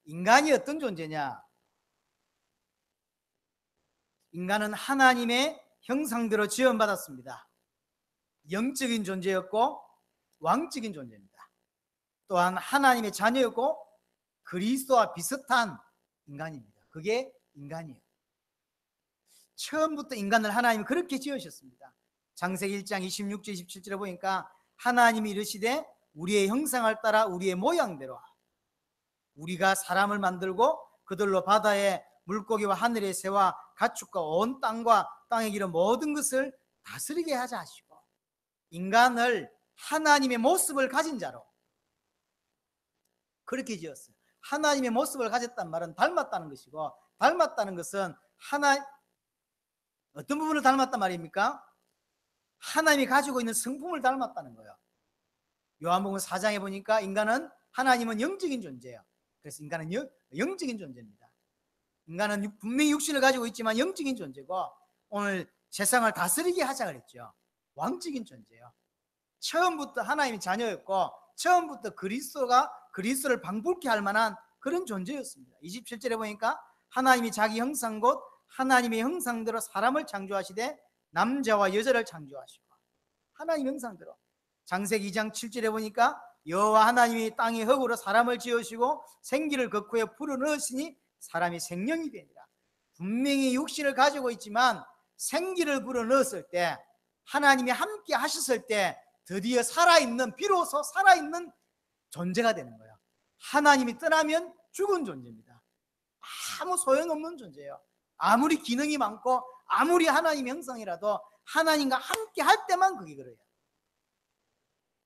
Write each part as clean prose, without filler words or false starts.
인간이 어떤 존재냐? 인간은 하나님의 형상대로 지원받았습니다. 영적인 존재였고 왕적인 존재입니다. 또한 하나님의 자녀였고 그리스도와 비슷한 인간입니다. 그게 인간이에요. 처음부터 인간을 하나님이 그렇게 지으셨습니다. 창세기 1장 26절 27절에 보니까 하나님이 이르시되 우리의 형상을 따라 우리의 모양대로 우리가 사람을 만들고 그들로 바다의 물고기와 하늘의 새와 가축과 온 땅과 땅에 기른 모든 것을 다스리게 하자 하시고 인간을 하나님의 모습을 가진 자로 그렇게 지었어요. 하나님의 모습을 가졌단 말은 닮았다는 것이고, 닮았다는 것은 어떤 부분을 닮았단 말입니까? 하나님이 가지고 있는 성품을 닮았다는 거예요. 요한복음 4장에 보니까 인간은 하나님은 영적인 존재예요. 그래서 인간은 영적인 존재입니다. 인간은 분명히 육신을 가지고 있지만 영적인 존재고, 오늘 세상을 다스리게 하자 그랬죠. 왕적인 존재예요. 처음부터 하나님의 자녀였고 처음부터 그리스도를 방불케 할 만한 그런 존재였습니다. 27절에 보니까 하나님이 자기 형상 곧 하나님의 형상대로 사람을 창조하시되 남자와 여자를 창조하시고 하나님 형상대로. 창세기 2장 7절에 보니까 여호와 하나님이 땅의 흙으로 사람을 지으시고 생기를 그 코에 불어넣으시니 사람이 생명이 되니라. 분명히 육신을 가지고 있지만 생기를 불어넣었을 때, 하나님이 함께 하셨을 때 드디어 살아있는, 비로소 살아있는 존재가 되는 거예요. 하나님이 떠나면 죽은 존재입니다. 아무 소용없는 존재예요. 아무리 기능이 많고 아무리 하나님 형상이라도 하나님과 함께 할 때만 그게 그래요.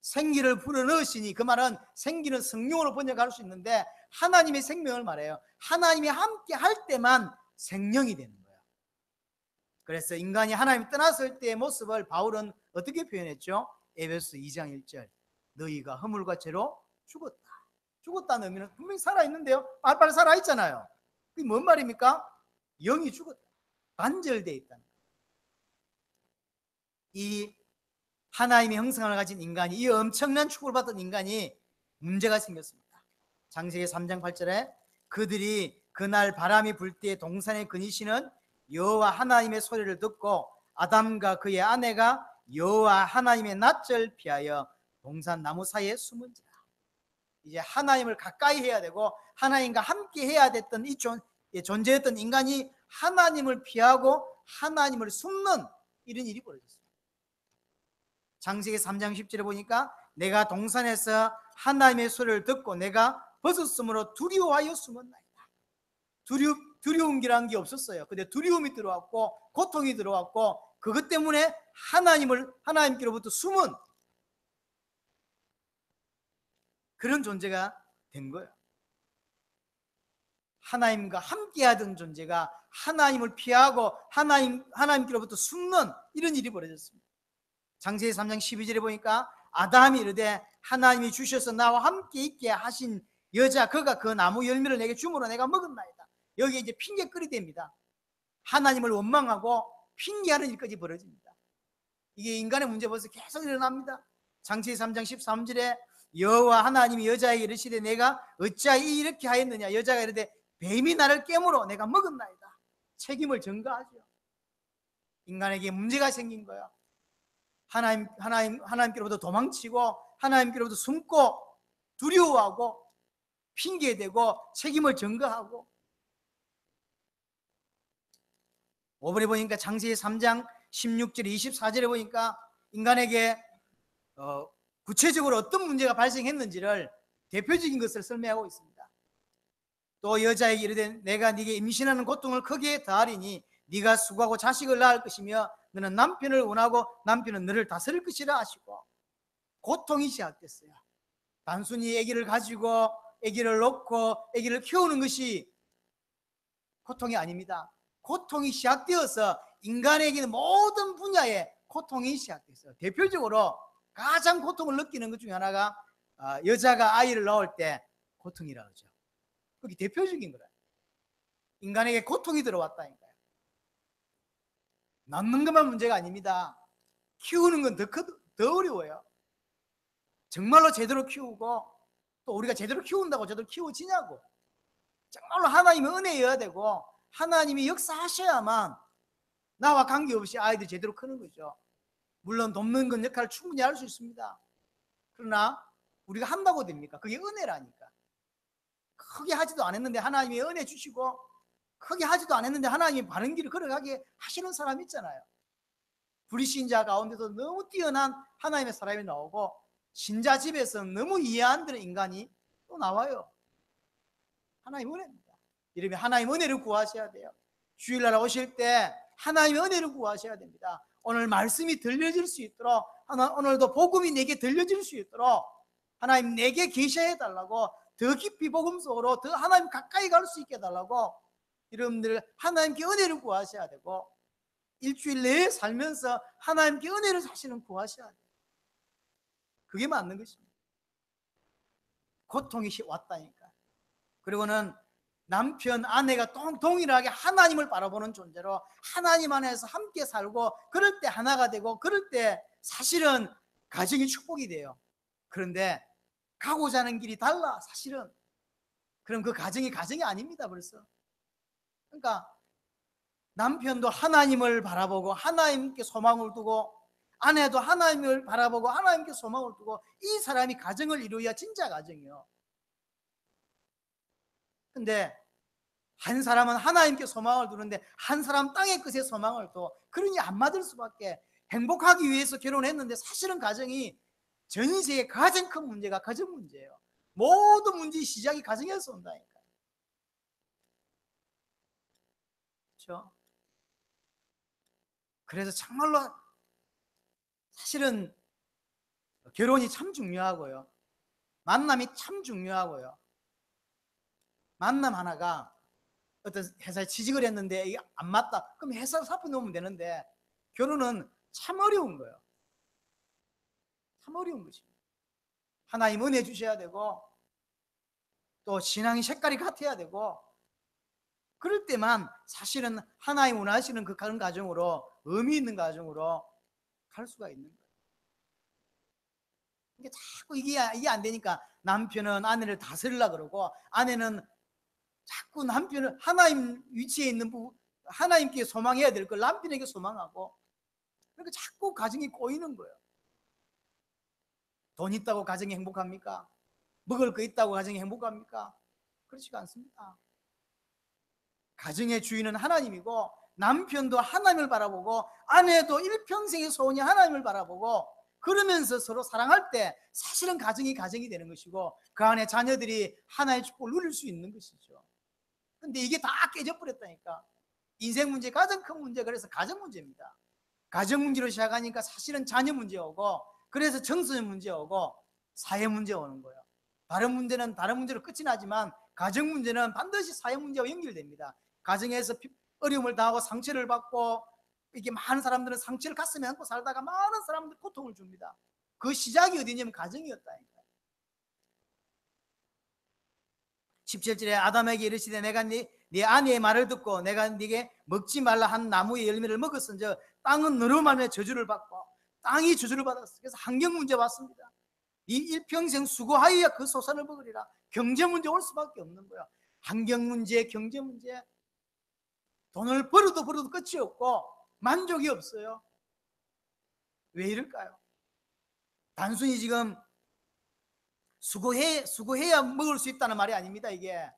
생기를 불어넣으시니, 그 말은 생기는 성령으로 번역할 수 있는데 하나님의 생명을 말해요. 하나님이 함께 할 때만 생명이 되는 거예요. 그래서 인간이 하나님 떠났을 때의 모습을 바울은 어떻게 표현했죠? 에베소 2장 1절 너희가 허물과 죄로 죽었다. 죽었다는 의미는 분명히 살아있는데요, 빨빨 살아있잖아요. 그게 뭔 말입니까? 영이 죽었다, 단절되어 있다는 거예요. 이 하나님의 형상을 가진 인간이, 이 엄청난 축복을 받은 인간이 문제가 생겼습니다. 창세기 3장 8절에 그들이 그날 바람이 불 때 동산에 거니시는 여호와 하나님의 소리를 듣고 아담과 그의 아내가 여호와 하나님의 낯을 피하여 동산 나무 사이에 숨은지라. 이제 하나님을 가까이 해야 되고 하나님과 함께 해야 됐던 이 존재였던 인간이 하나님을 피하고 하나님을 숨는 이런 일이 벌어졌어요. 창세기 3장 10절에 보니까 내가 동산에서 하나님의 소리를 듣고 내가 벗었으므로 두려워하여 숨었나이다. 두려운 기라는 게 없었어요. 근데 두려움이 들어왔고 고통이 들어왔고 그것 때문에 하나님께로부터 숨은 그런 존재가 된 거예요. 하나님과 함께 하던 존재가 하나님을 피하고 하나님께로부터 숨는 이런 일이 벌어졌습니다. 창세기 3장 12절에 보니까 아담이 이르되 하나님이 주셔서 나와 함께 있게 하신 여자 그가 그 나무 열매를 내게 주므로 내가 먹었나이다. 여기에 이제 핑계거리 됩니다. 하나님을 원망하고 핑계하는 일까지 벌어집니다. 이게 인간의 문제 벌써 계속 일어납니다. 창세기 3장 13절에 여호와 하나님이 여자에게 이르시되 내가 어찌하여 이렇게 하였느냐. 여자가 이르되 뱀이 나를 깨물어 내가 먹었나이다. 책임을 전가하죠. 인간에게 문제가 생긴 거예요. 하나님께로부터 도망치고 하나님께로부터 숨고 두려워하고 핑계대고 책임을 전가하고. 5번에 보니까 창세기 3장 16절 24절에 보니까 인간에게 구체적으로 어떤 문제가 발생했는지를 대표적인 것을 설명하고 있습니다. 또 여자에게 이르되 내가 네게 임신하는 고통을 크게 더하리니 네가 수고하고 자식을 낳을 것이며 너는 남편을 원하고 남편은 너를 다스릴 것이라 하시고. 고통이 시작됐어요. 단순히 아기를 가지고 아기를 놓고 아기를 키우는 것이 고통이 아닙니다. 고통이 시작되어서 인간에게는 모든 분야에 고통이 시작됐어요. 대표적으로 가장 고통을 느끼는 것 중에 하나가 여자가 아이를 낳을 때 고통이라고 하죠. 그게 대표적인 거예요. 인간에게 고통이 들어왔다니까요. 낳는 것만 문제가 아닙니다. 키우는 건 더 어려워요. 정말로 제대로 키우고 또 우리가 제대로 키운다고 제대로 키워지냐고. 정말로 하나님의 은혜여야 되고 하나님이 역사하셔야만 나와 관계없이 아이들이 제대로 크는 거죠. 물론 돕는 건 역할을 충분히 할 수 있습니다. 그러나 우리가 한다고 됩니까? 그게 은혜라니까. 크게 하지도 않았는데 하나님이 은혜 주시고, 크게 하지도 않았는데 하나님이 바른 길을 걸어가게 하시는 사람 있잖아요. 불신자 가운데서 너무 뛰어난 하나님의 사람이 나오고, 신자 집에서 너무 이해 안 되는 인간이 또 나와요. 하나님 은혜입니다. 이러면 하나님 은혜를 구하셔야 돼요. 주일날 오실 때 하나님의 은혜를 구하셔야 됩니다. 오늘 말씀이 들려질 수 있도록, 오늘도 복음이 내게 들려질 수 있도록 하나님 내게 계셔야 해달라고, 더 깊이 복음 속으로 더 하나님 가까이 갈 수 있게 해달라고 여러분들 하나님께 은혜를 구하셔야 되고, 일주일 내에 살면서 하나님께 은혜를 사실은 구하셔야 돼요. 그게 맞는 것입니다. 고통이 왔다니까. 그리고는 남편, 아내가 동일하게 하나님을 바라보는 존재로 하나님 안에서 함께 살고, 그럴 때 하나가 되고, 그럴 때 사실은 가정이 축복이 돼요. 그런데 가고자 하는 길이 달라 사실은. 그럼 그 가정이 아닙니다 벌써. 그러니까 남편도 하나님을 바라보고 하나님께 소망을 두고, 아내도 하나님을 바라보고 하나님께 소망을 두고, 이 사람이 가정을 이루어야 진짜 가정이요. 근데 한 사람은 하나님께 소망을 두는데 한 사람 땅의 끝에 소망을 둬. 그러니 안 맞을 수밖에. 행복하기 위해서 결혼했는데 사실은 가정이, 전 세계 가장 큰 문제가 가정 문제예요. 모든 문제의 시작이 가정에서 온다니까. 그렇죠? 그래서 정말로 사실은 결혼이 참 중요하고요, 만남이 참 중요하고요. 만남 하나가 어떤 회사에 취직을 했는데 이게 안 맞다, 그럼 회사 사표 놓으면 되는데, 결혼은 참 어려운 거예요. 참 어려운 것입니다. 하나님 은혜 주셔야 되고, 또 신앙의 색깔이 같아야 되고, 그럴 때만 사실은 하나님 원하시는 그런 가정으로, 의미 있는 가정으로 갈 수가 있는 거예요. 이게 자꾸 이게 안 되니까 남편은 아내를 다스리려고 그러고, 아내는 자꾸 남편을 하나님 위치에 있는 하나님께 소망해야 될 걸 남편에게 소망하고, 그러니까 자꾸 가정이 꼬이는 거예요. 돈 있다고 가정이 행복합니까? 먹을 거 있다고 가정이 행복합니까? 그렇지가 않습니다. 가정의 주인은 하나님이고, 남편도 하나님을 바라보고, 아내도 일평생의 소원이 하나님을 바라보고, 그러면서 서로 사랑할 때 사실은 가정이 되는 것이고, 그 안에 자녀들이 하나의 축복을 누릴 수 있는 것이죠. 근데 이게 다 깨져버렸다니까. 인생 문제, 가장 큰 문제, 그래서 가정 문제입니다. 가정 문제로 시작하니까 사실은 자녀 문제 오고, 그래서 청소년 문제 오고, 사회 문제 오는 거예요. 다른 문제는 다른 문제로 끝이 나지만 가정 문제는 반드시 사회 문제와 연결됩니다. 가정에서 어려움을 당하고 상처를 받고, 이렇게 많은 사람들은 상처를 가슴에 안고 살다가 많은 사람들 고통을 줍니다. 그 시작이 어디냐면 가정이었다니까. 17절에 아담에게 이르시되 내가 네 아내의 말을 듣고 내가 네게 먹지 말라 한 나무의 열매를 먹었은즉 땅은 너로 말미암아 저주를 받고, 땅이 저주를 받았어. 그래서 환경 문제 왔습니다. 이 일평생 수고하여야 그 소산을 먹으리라. 경제 문제 올 수밖에 없는 거야. 환경 문제, 경제 문제. 돈을 벌어도 끝이 없고 만족이 없어요. 왜 이럴까요? 단순히 지금 수고해야 먹을 수 있다는 말이 아닙니다. 이게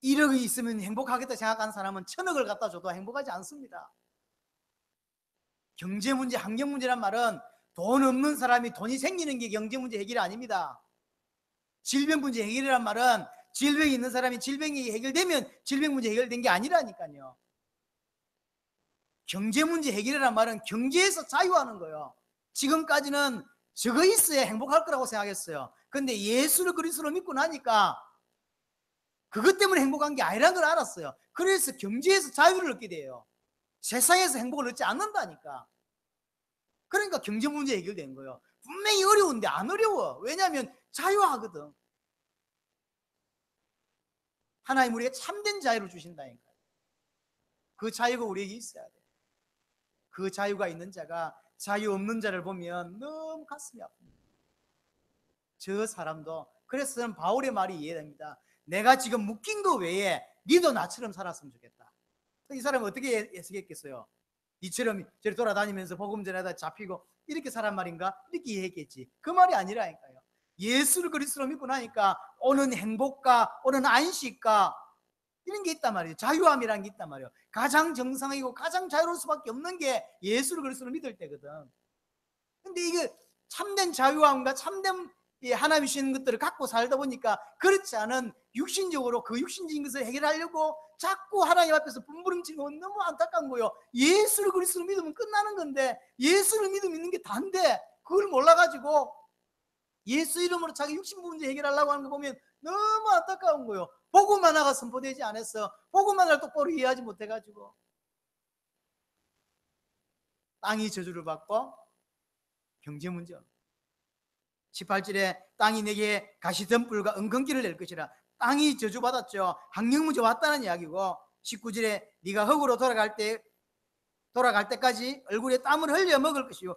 1억이 있으면 행복하겠다 생각하는 사람은 1000억을 갖다 줘도 행복하지 않습니다. 경제 문제, 환경 문제란 말은 돈 없는 사람이 돈이 생기는 게 경제 문제 해결이 아닙니다. 질병 문제 해결이란 말은 질병이 있는 사람이 질병이 해결되면 질병 문제 해결된 게 아니라니까요. 경제 문제 해결이란 말은 경제에서 자유하는 거예요. 지금까지는 저거 있어야 행복할 거라고 생각했어요. 근데 예수를 그리스도로 믿고 나니까 그것 때문에 행복한 게 아니라는 걸 알았어요. 그래서 경제에서 자유를 얻게 돼요. 세상에서 행복을 얻지 않는다니까. 그러니까 경제 문제 해결된 거예요. 분명히 어려운데 안 어려워. 왜냐하면 자유하거든. 하나님 우리에게 참된 자유를 주신다니까요. 그 자유가 우리에게 있어야 돼. 그 자유가 있는 자가 자유 없는 자를 보면 너무 가슴이 아픕니다. 저 사람도, 그래서 저는 바울의 말이 이해됩니다. 내가 지금 묶인 거 외에 니도 나처럼 살았으면 좋겠다. 이 사람은 어떻게 애쓰겠겠어요? 니처럼 저리 돌아다니면서 복음 전하다 잡히고 이렇게 살란 말인가? 이렇게 이해했겠지. 그 말이 아니라니까요. 예수를 그리스도로 믿고 나니까 오는 행복과 오는 안식과 이런 게 있단 말이에요. 자유함이라는 게 있단 말이에요. 가장 정상이고 가장 자유로울 수밖에 없는 게 예수를 그리스도로 믿을 때거든. 근데 이게 참된 자유함과 참된 하나님이 주시는 것들을 갖고 살다 보니까 그렇지 않은 육신적으로 그 육신적인 것을 해결하려고 자꾸 하나님 앞에서 분부름치는 건 너무 안타까운 거예요. 예수를 그리스도로 믿으면 끝나는 건데 예수를 믿는 게 다인데 그걸 몰라가지고 예수 이름으로 자기 육신 문제 해결하려고 하는 거 보면 너무 안타까운 거예요. 복음 하나가 선포되지 않았어. 복음 하나를 똑바로 이해하지 못해가지고 땅이 저주를 받고 경제 문제. 18절에 땅이 내게 가시덤불과 은근기를 낼 것이라. 땅이 저주받았죠. 학령 문제 왔다는 이야기고, 19절에 네가 흙으로 돌아갈 때까지 얼굴에 땀을 흘려 먹을 것이요.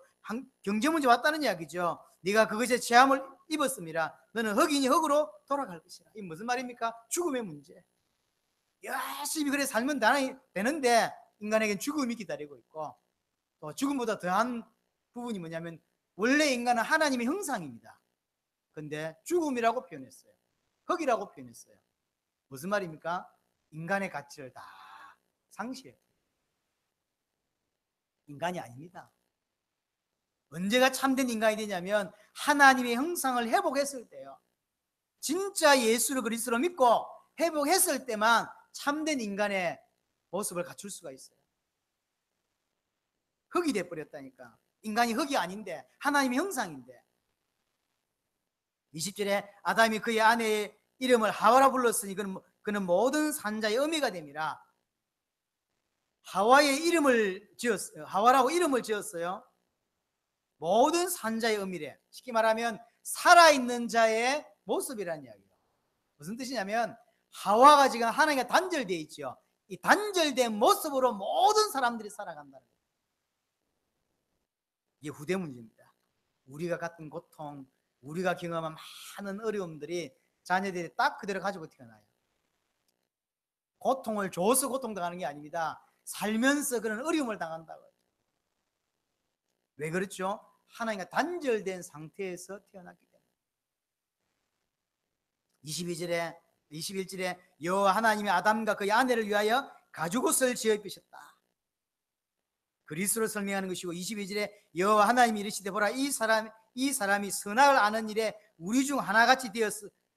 경제 문제 왔다는 이야기죠. 네가 그것에 체함을 입었습니다. 너는 흙이니 흙으로 돌아갈 것이라. 이게 무슨 말입니까? 죽음의 문제. 열심히 그래 살면 되는데 인간에겐 죽음이 기다리고 있고, 또 죽음보다 더한 부분이 뭐냐면 원래 인간은 하나님의 형상입니다. 근데 죽음이라고 표현했어요. 흙이라고 표현했어요. 무슨 말입니까? 인간의 가치를 다 상실해요. 인간이 아닙니다. 언제가 참된 인간이 되냐면 하나님의 형상을 회복했을 때요. 진짜 예수를 그리스도로 믿고 회복했을 때만 참된 인간의 모습을 갖출 수가 있어요. 흙이 돼버렸다니까. 인간이 흙이 아닌데 하나님의 형상인데. 20절에 아담이 그의 아내의 이름을 하와라 불렀으니 그는 모든 산자의 어미가 됨이라. 하와의 이름을 지었어요. 하와라고 이름을 지었어요. 모든 산자의 어미래. 쉽게 말하면 살아있는 자의 모습이라는 이야기예요. 무슨 뜻이냐면 하와가 지금 하나님과 단절되어 있죠. 이 단절된 모습으로 모든 사람들이 살아간다는 거예요. 이게 후대 문제입니다. 우리가 같은 고통, 우리가 경험한 많은 어려움들이 자녀들이 딱 그대로 가지고 태어나요. 고통을 줘서 고통당하는 게 아닙니다. 살면서 그런 어려움을 당한다고요. 왜 그렇죠? 하나님과 단절된 상태에서 태어났기 때문에. 21절에 여호와 하나님이 아담과 그의 아내를 위하여 가죽옷을 지어 입히셨다. 그리스도를 설명하는 것이고, 22절에 여호와 하나님이 이르시되 보라 이 사람이 선악을 아는 일에 우리 중 하나같이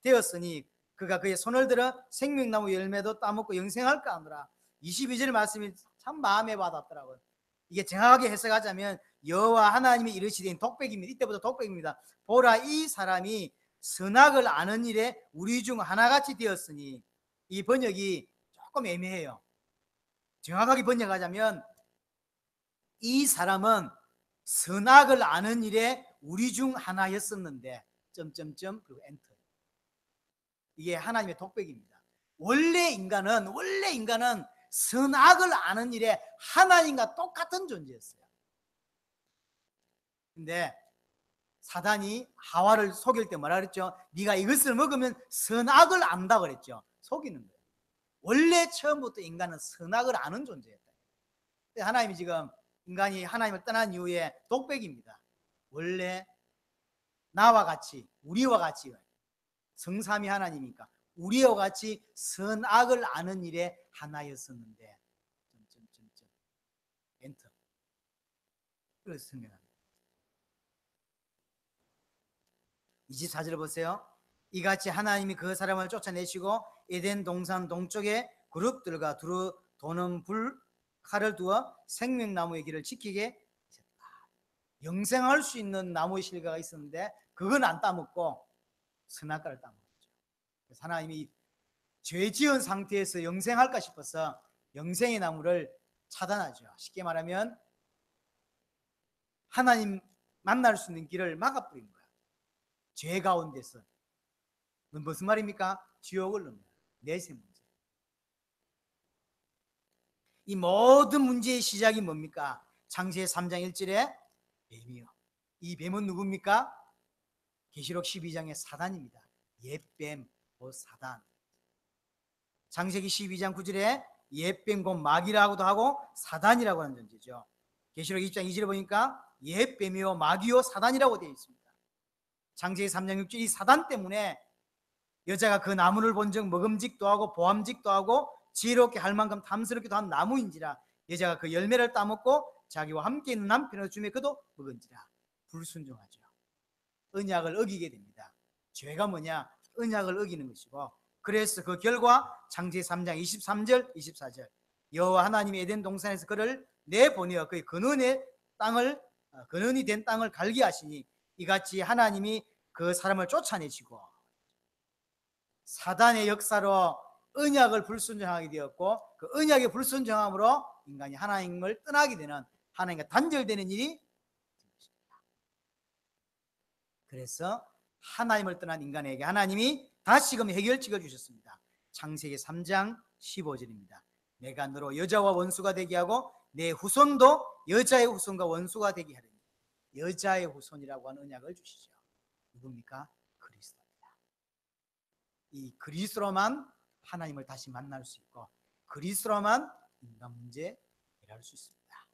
되었으니 그가 그의 손을 들어 생명나무 열매도 따먹고 영생할까 하노라. 22절 말씀이 참 마음에 와닿더라고요. 이게 정확하게 해석하자면 여호와 하나님이 이르시되 독백입니다. 이때부터 독백입니다. 보라 이 사람이 선악을 아는 일에 우리 중 하나같이 되었으니. 이 번역이 조금 애매해요. 정확하게 번역하자면 이 사람은 선악을 아는 일에 우리 중 하나였었는데 점점점 그리고 엔터. 이게 하나님의 독백입니다. 원래 인간은 선악을 아는 일에 하나님과 똑같은 존재였어요. 근데 사단이 하와를 속일 때 뭐라 그랬죠? 네가 이것을 먹으면 선악을 안다 그랬죠. 속이는 거예요. 원래 처음부터 인간은 선악을 아는 존재였다. 하나님이 지금 인간이 하나님을 떠난 이후에 독백입니다. 원래 나와 같이, 우리와 같이, 성삼위 하나님이니까 우리와 같이 선악을 아는 일에 하나였었는데 엔터. 그래서 설명합니다. 24절 보세요. 이같이 하나님이 그 사람을 쫓아내시고 에덴 동산 동쪽에 그룹들과 두루 도는 칼을 두어 생명나무의 길을 지키게 하셨다. 영생할 수 있는 나무의 실과가 있었는데 그건 안 따먹고 선악과를 따먹었죠. 그래서 하나님이 죄 지은 상태에서 영생할까 싶어서 영생의 나무를 차단하죠. 쉽게 말하면 하나님 만날 수 있는 길을 막아버린 거야. 죄 가운데서. 무슨 말입니까? 지옥을 넣는 거야. 내세 문제. 이 모든 문제의 시작이 뭡니까? 창세기 3장 1절에 뱀이요. 이 뱀은 누굽니까? 계시록 12장의 사단입니다. 옛뱀, 사단. 창세기 12장 9절에 옛뱀 곧 마귀라고도 하고 사단이라고 하는 존재죠. 계시록 2장 2절에 보니까 옛뱀이요 마귀요 사단이라고 되어 있습니다. 창세기 3장 6절 이 사단 때문에 여자가 그 나무를 본즉 먹음직도 하고 보암직도 하고 지혜롭게 할 만큼 탐스럽기도 한 나무인지라 여자가 그 열매를 따먹고 자기와 함께 있는 남편을 주매 그도 먹은지라. 불순종하죠. 언약을 어기게 됩니다. 죄가 뭐냐? 언약을 어기는 것이고, 그래서 그 결과 창세기 3장 23절 24절 여호와 하나님이 에덴 동산에서 그를 내보내어 그의 근원이 된 땅을 갈게 하시니 이같이 하나님이 그 사람을 쫓아내시고, 사단의 역사로 언약을 불순종하게 되었고 그 언약의 불순종함으로 인간이 하나님을 떠나게 되는, 하나님과 단절되는 일이 생겼습니다. 그래서 하나님을 떠난 인간에게 하나님이 다시금 해결책을 주셨습니다. 창세기 3장 15절입니다. 내가 너로 여자와 원수가 되게 하고 내 후손도 여자의 후손과 원수가 되게 하리니. 여자의 후손이라고 하는 언약을 주시죠. 누굽니까? 그리스도입니다. 이 그리스도로만 하나님을 다시 만날 수 있고 그리스도로만 인간 문제 해결할 수 있습니다.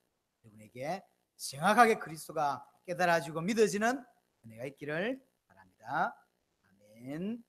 여러분에게 정확하게 그리스도가 깨달아지고 믿어지는 은혜가 있기를 바랍니다. 아멘.